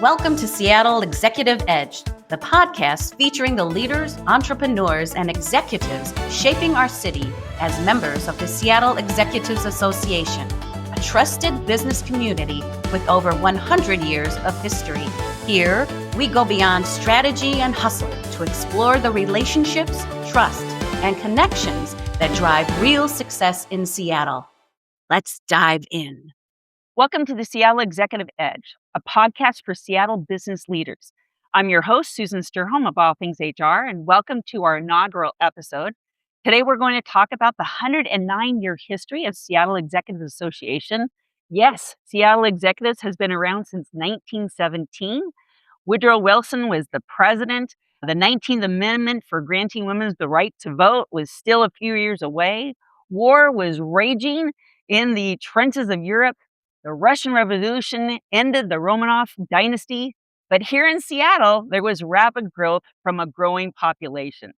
Welcome to Seattle Executive Edge, the podcast featuring the leaders, entrepreneurs, and executives shaping our city as members of the Seattle Executives Association, a trusted business community with over 100 years of history. Here, we go beyond strategy and hustle to explore the relationships, trust, and connections that drive real success in Seattle. Let's dive in. Welcome to the Seattle Executive Edge, a podcast for Seattle business leaders. I'm your host, Suzan Sturholm of All Things HR, and welcome to our inaugural episode. Today, we're going to talk about the 109-year history of Seattle Executives Association. Yes, Seattle Executives has been around since 1917. Woodrow Wilson was the president. The 19th Amendment for granting women the right to vote was still a few years away. War was raging in the trenches of Europe. The Russian Revolution ended the Romanov dynasty, but here in Seattle, there was rapid growth from a growing population.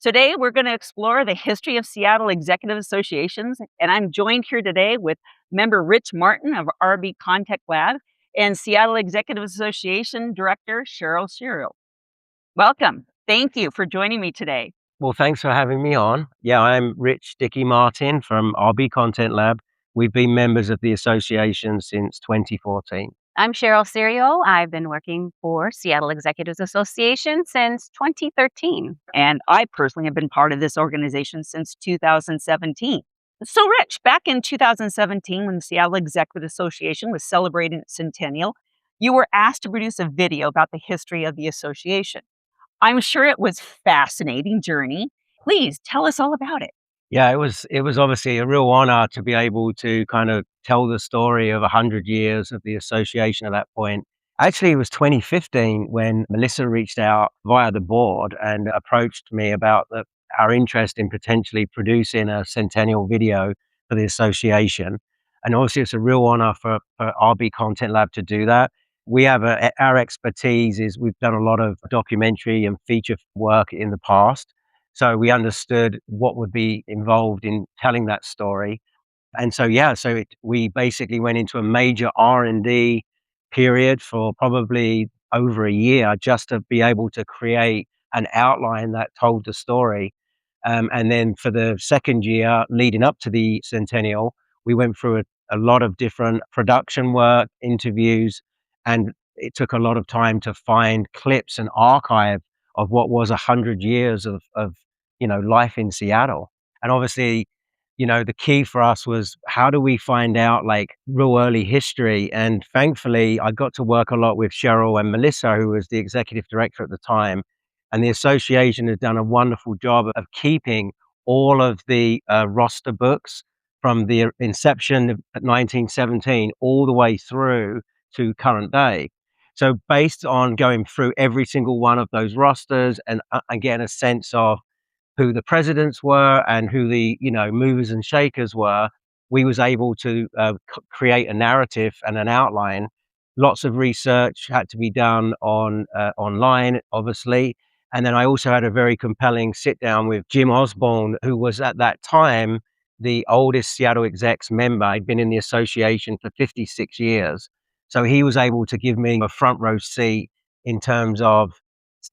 Today, we're going to explore the history of Seattle Executive Associations, and I'm joined here today with member Rich Martin of RB Contact Lab and Seattle Executive Association Director Cheryl Serio. Welcome. Thank you for joining me today. Well, thanks for having me on. Yeah, I'm Rich Martin from RB Content Lab. We've been members of the association since 2014. I'm Cheryl Serio. I've been working for Seattle Executives Association since 2013. And I personally have been part of this organization since 2017. So, Rich, back in 2017, when the Seattle Executive Association was celebrating its centennial, you were asked to produce a video about the history of the association. I'm sure it was a fascinating journey. Please tell us all about it. Yeah, it was obviously a real honor to be able to kind of tell the story of 100 years of the association at that point. Actually, it was 2015 when Melissa reached out via the board and approached me about our interest in potentially producing a centennial video for the association. And obviously, it's a real honor for RB Content Lab to do that. We have our expertise is we've done a lot of documentary and feature work in the past. So we understood what would be involved in telling that story. And so, we basically went into a major R&D period for probably over a year just to be able to create an outline that told the story. And then for the second year leading up to the centennial, we went through a lot of different production work, interviews, and it took a lot of time to find clips and archive of what was 100 years of life in Seattle. And obviously, the key for us was how do we find out like real early history? And thankfully, I got to work a lot with Cheryl and Melissa, who was the executive director at the time. And the association has done a wonderful job of keeping all of the roster books from the inception of 1917 all the way through to current day. So based on going through every single one of those rosters and getting a sense of who the presidents were and who the movers and shakers were, we was able to create a narrative and an outline. Lots of research had to be done online, obviously. And then I also had a very compelling sit down with Jim Osborne, who was at that time the oldest Seattle Execs member. He'd been in the association for 56 years. So he was able to give me a front row seat in terms of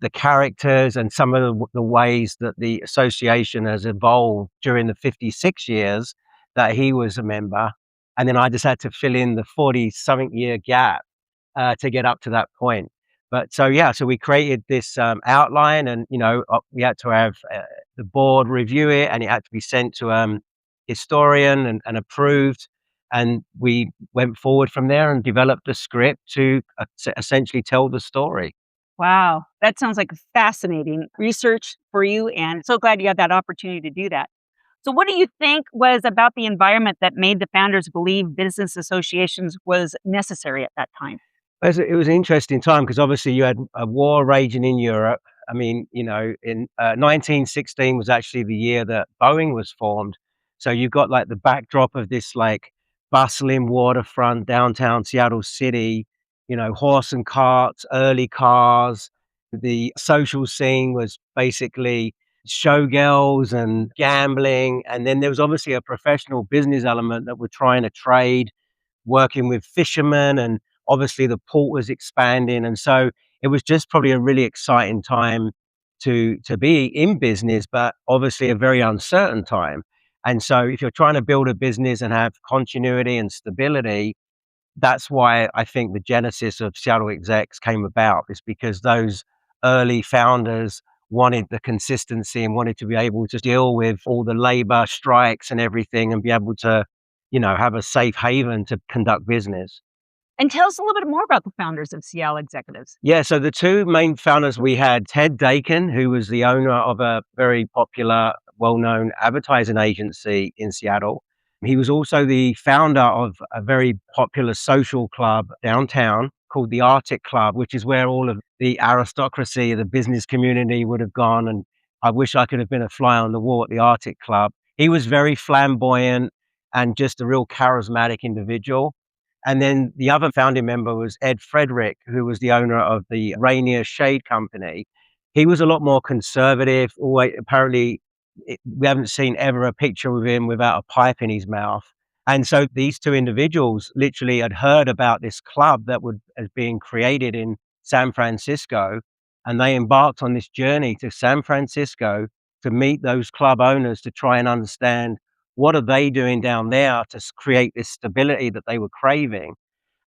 the characters and some of the ways that the association has evolved during the 56 years that he was a member. And then I just had to fill in the 40-something year gap to get up to that point. But so we created this outline and, we had to have the board review it and it had to be sent to a historian and approved. And we went forward from there and developed a script to essentially tell the story. Wow, that sounds like fascinating research for you, and so glad you had that opportunity to do that. So what do you think was about the environment that made the founders believe business associations was necessary at that time? It was an interesting time because obviously you had a war raging in Europe. I mean, in 1916 was actually the year that Boeing was formed. So you've got like the backdrop of this like bustling waterfront downtown Seattle City, horse and carts, early cars. The social scene was basically showgirls and gambling. And then there was obviously a professional business element that were trying to trade, working with fishermen and Obviously, the port was expanding. And so it was just probably a really exciting time to be in business, but obviously a very uncertain time. And so if you're trying to build a business and have continuity and stability, that's why I think the genesis of Seattle Execs came about, is because those early founders wanted the consistency and wanted to be able to deal with all the labor strikes and everything and be able to, have a safe haven to conduct business. And tell us a little bit more about the founders of Seattle Executives. Yeah, so the two main founders, we had Ted Daikin, who was the owner of a very popular, well-known advertising agency in Seattle. He was also the founder of a very popular social club downtown called the Arctic Club, which is where all of the aristocracy, the business community would have gone. And I wish I could have been a fly on the wall at the Arctic Club. He was very flamboyant and just a real charismatic individual. And then the other founding member was Frederick, who was the owner of the Rainier Shade Company. He was a lot more conservative. Apparently, we haven't seen ever a picture of him without a pipe in his mouth. And so these two individuals literally had heard about this club that was being created in San Francisco. And they embarked on this journey to San Francisco to meet those club owners to try and understand what are they doing down there to create this stability that they were craving.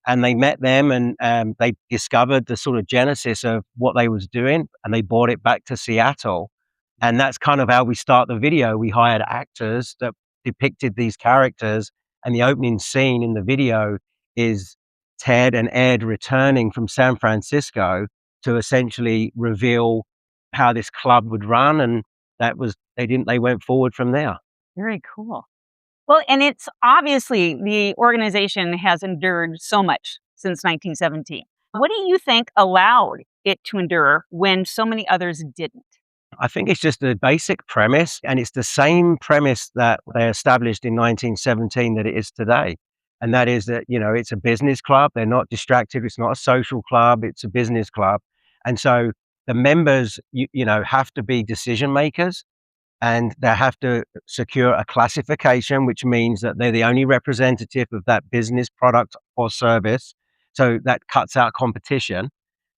And they met them and they discovered the sort of genesis of what they was doing, and they brought it back to Seattle. And that's kind of how we start the video. We hired actors that depicted these characters, and the opening scene in the video is Ted and Ed returning from San Francisco to essentially reveal how this club would run. And they went forward from there. Very cool. Well, and it's obviously the organization has endured so much since 1917. What do you think allowed it to endure when so many others didn't? I think it's just the basic premise, and it's the same premise that they established in 1917 that it is today. And that is that, it's a business club. They're not distracted. It's not a social club. It's a business club. And so the members, have to be decision makers, and they have to secure a classification, which means that they're the only representative of that business product or service. So that cuts out competition.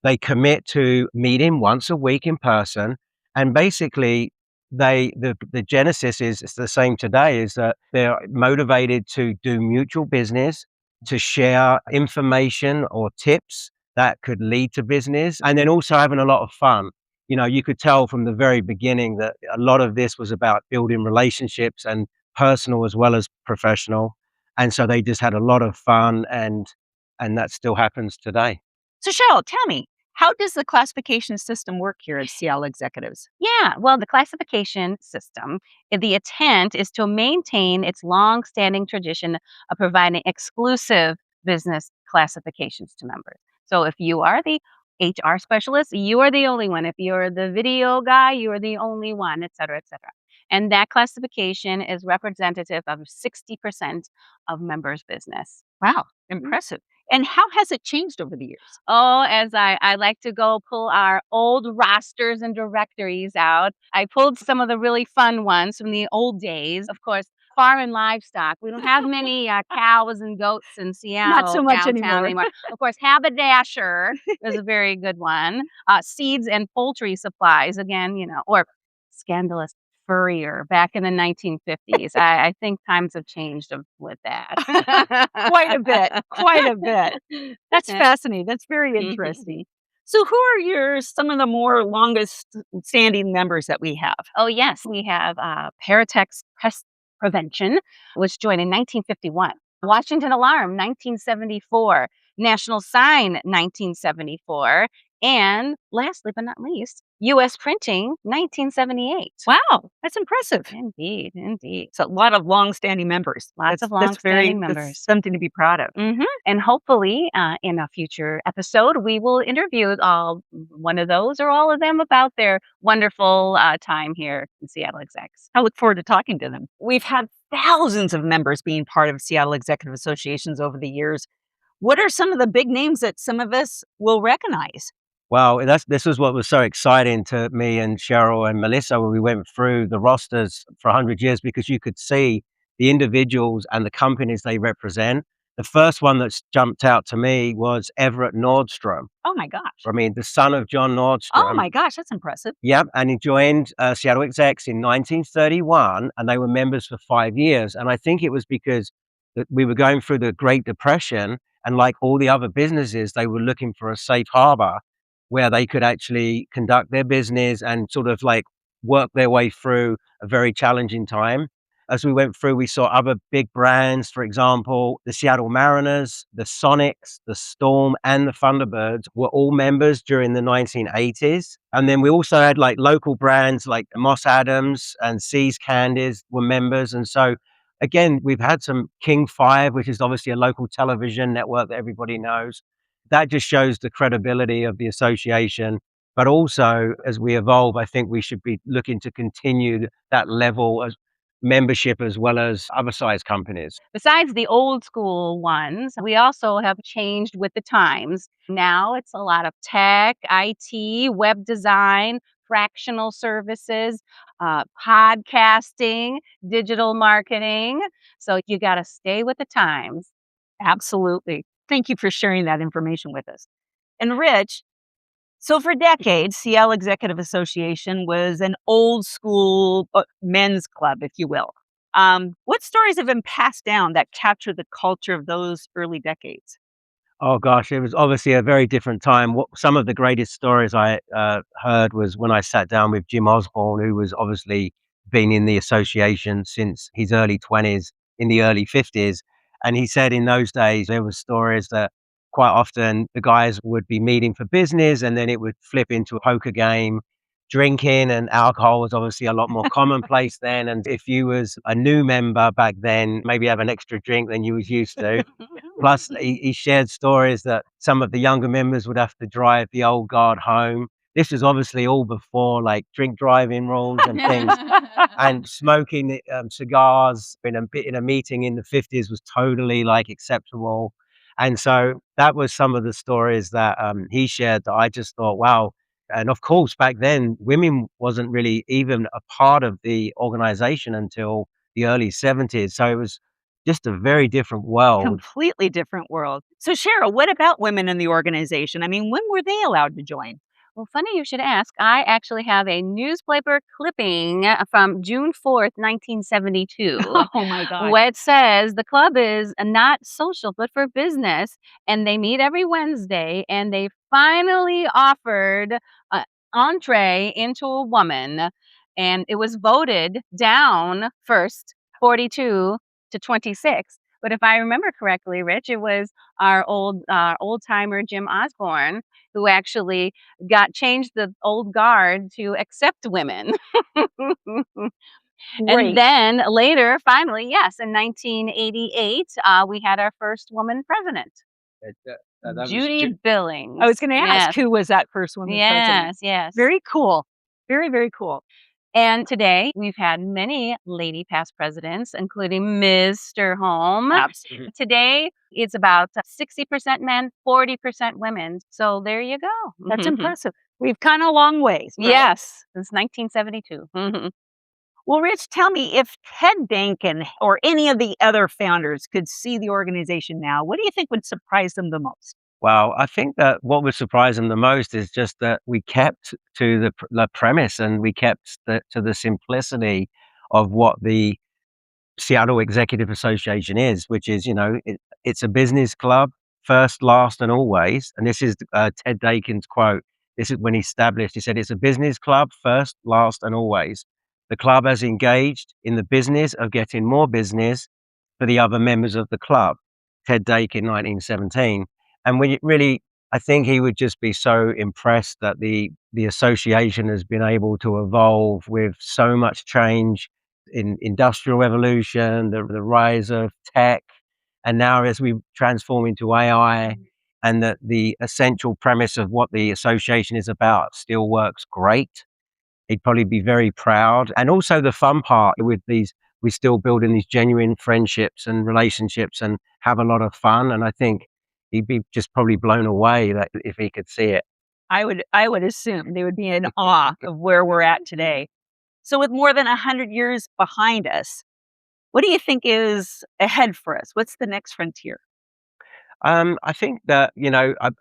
They commit to meeting once a week in person. And basically, the genesis is it's the same today, is that they're motivated to do mutual business, to share information or tips that could lead to business, and then also having a lot of fun. You could tell from the very beginning that a lot of this was about building relationships, and personal as well as professional. And so they just had a lot of fun, and that still happens today. So, Cheryl, tell me, how does the classification system work here at Seattle Executives? Yeah, well, the classification system, the intent is to maintain its long-standing tradition of providing exclusive business classifications to members. So if you are the HR specialist, you are the only one. If you're the video guy, you are the only one, et cetera, et cetera. And that classification is representative of 60% of members' business. Wow, impressive. And how has it changed over the years? Oh, as I like to go pull our old rosters and directories out. I pulled some of the really fun ones from the old days. Of course, farm and livestock. We don't have many cows and goats in Seattle. Not so much downtown anymore. Of course, haberdasher is a very good one. Seeds and poultry supplies, again, or scandalous furrier back in the 1950s. I think times have changed with that. Quite a bit. Quite a bit. That's fascinating. That's very interesting. So who are some of the more longest standing members that we have? Oh, yes. We have Paratex Pest Prevention, which joined in 1951. Washington Alarm, 1974. National Sign, 1974. And lastly but not least, U.S. Printing, 1978. Wow, that's impressive. Indeed, indeed. So a lot of long-standing members. Lots of long-standing members. That's something to be proud of. Mm-hmm. And hopefully, in a future episode, we will interview one of those or all of them about their wonderful time here in Seattle Execs. I look forward to talking to them. We've had thousands of members being part of Seattle Executive Associations over the years. What are some of the big names that some of us will recognize? Well, this was what was so exciting to me and Cheryl and Melissa when we went through the rosters for 100 years, because you could see the individuals and the companies they represent. The first one that's jumped out to me was Everett Nordstrom. Oh my gosh. I mean, the son of John Oh Nordstrom. my gosh, that's impressive. Yep, and he joined Seattle Execs in 1931, and they were members for 5 years. And I think it was because we were going through the Great Depression, and like all the other businesses, they were looking for a safe harbor where they could actually conduct their business and sort of like work their way through a very challenging time. As we went through, we saw other big brands, for example, the Seattle Mariners, the Sonics, the Storm, and the Thunderbirds were all members during the 1980s. And then we also had like local brands like Moss Adams and See's Candies were members. And so, again, we've had some King 5, which is obviously a local television network that everybody knows. That just shows the credibility of the association. But also, as we evolve, I think we should be looking to continue that level of membership as well as other size companies. Besides the old school ones, we also have changed with the times. Now it's a lot of tech, IT, web design, fractional services, podcasting, digital marketing. So you got to stay with the times. Absolutely. Thank you for sharing that information with us. And Rich, so for decades, Seattle Executive Association was an old school men's club, if you will. What stories have been passed down that capture the culture of those early decades? Oh gosh, it was obviously a very different time. Some of the greatest stories I heard was when I sat down with Jim Osborne, who was obviously been in the association since his early 20s, in the early 50s. And he said in those days, there were stories that quite often the guys would be meeting for business and then it would flip into a poker game. Drinking and alcohol was obviously a lot more commonplace then. And if you was a new member back then, maybe have an extra drink than you was used to. Plus, he shared stories that some of the younger members would have to drive the old guard home. This was obviously all before like drink driving rules and things. And smoking cigars in a meeting in the 50s was totally like acceptable. And so that was some of the stories that he shared that I just thought, wow. And of course, back then, women wasn't really even a part of the organization until the early 70s. So it was just a very different world. Completely different world. So Cheryl, what about women in the organization? I mean, when were they allowed to join? Well, funny you should ask. I actually have a newspaper clipping from June 4th, 1972. Oh my God. Where it says the club is not social but for business, and they meet every Wednesday, and they finally offered an entree into a woman, and it was voted down first 42 to 26. But if I remember correctly, Rich, it was our old timer Jim Osborne who actually changed the old guard to accept women. And Great. then later, finally, yes, in 1988, we had our first woman president, That was Judy Billings. I was going to ask, Yes. who was that first woman president? Yes, yes. Very cool. Very, very cool. And today we've had many lady past presidents, including Ms. Sturholm. Absolutely. Today it's about 60% men, 40% women. So there you go. That's impressive. We've come a long ways. Right? Yes, since 1972. Well, Rich, tell me, if Ted Daikin or any of the other founders could see the organization now, what do you think would surprise them the most? Well, I think that what would surprise them the most is just that we kept to the premise and we kept to the simplicity of what the Seattle Executive Association is, which is, it's a business club, first, last, and always. And this is Ted Daikin's quote. This is when he established, he said, it's a business club, first, last, and always. The club has engaged in the business of getting more business for the other members of the club. Ted Daikin, 1917. And when I think he would just be so impressed that the association has been able to evolve with so much change in industrial revolution, the rise of tech, and now as we transform into AI, and that the essential premise of what the association is about still works great. He'd probably be very proud. And also the fun part with these, we're still building these genuine friendships and relationships and have a lot of fun. And I think he'd be just probably blown away that if he could see it. I would assume they would be in awe of where we're at today. So with more than 100 years behind us, what do you think is ahead for us? What's the next frontier? I think that,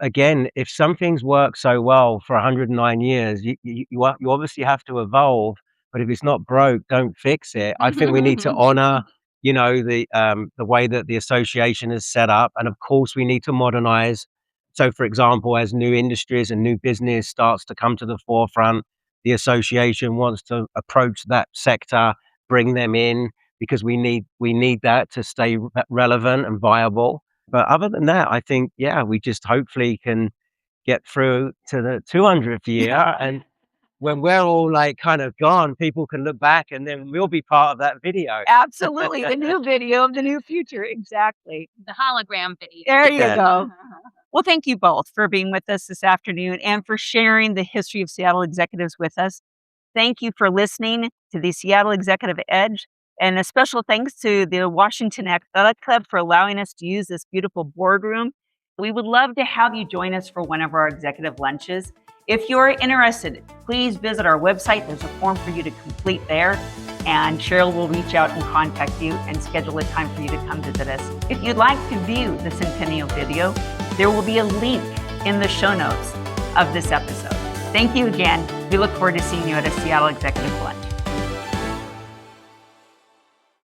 again, if something's worked so well for 109 years, you obviously have to evolve. But if it's not broke, don't fix it. I think we need to honor, the way that the association is set up, and of course, we need to modernize. So, for example, as new industries and new business starts to come to the forefront, the association wants to approach that sector, bring them in, because we need that to stay relevant and viable. But other than that, I think, yeah, we just hopefully can get through to the 200th year. And when we're all like kind of gone, people can look back and then we'll be part of that video. Absolutely. The new video of the new future. Exactly. The hologram video. There you Yeah. go. Well, thank you both for being with us this afternoon and for sharing the history of Seattle executives with us. Thank you for listening to the Seattle Executive Edge. And a special thanks to the Washington Athletic Club for allowing us to use this beautiful boardroom. We would love to have you join us for one of our executive lunches. If you're interested, please visit our website. There's a form for you to complete there, and Cheryl will reach out and contact you and schedule a time for you to come visit us. If you'd like to view the Centennial video, there will be a link in the show notes of this episode. Thank you again. We look forward to seeing you at a Seattle Executive Lunch.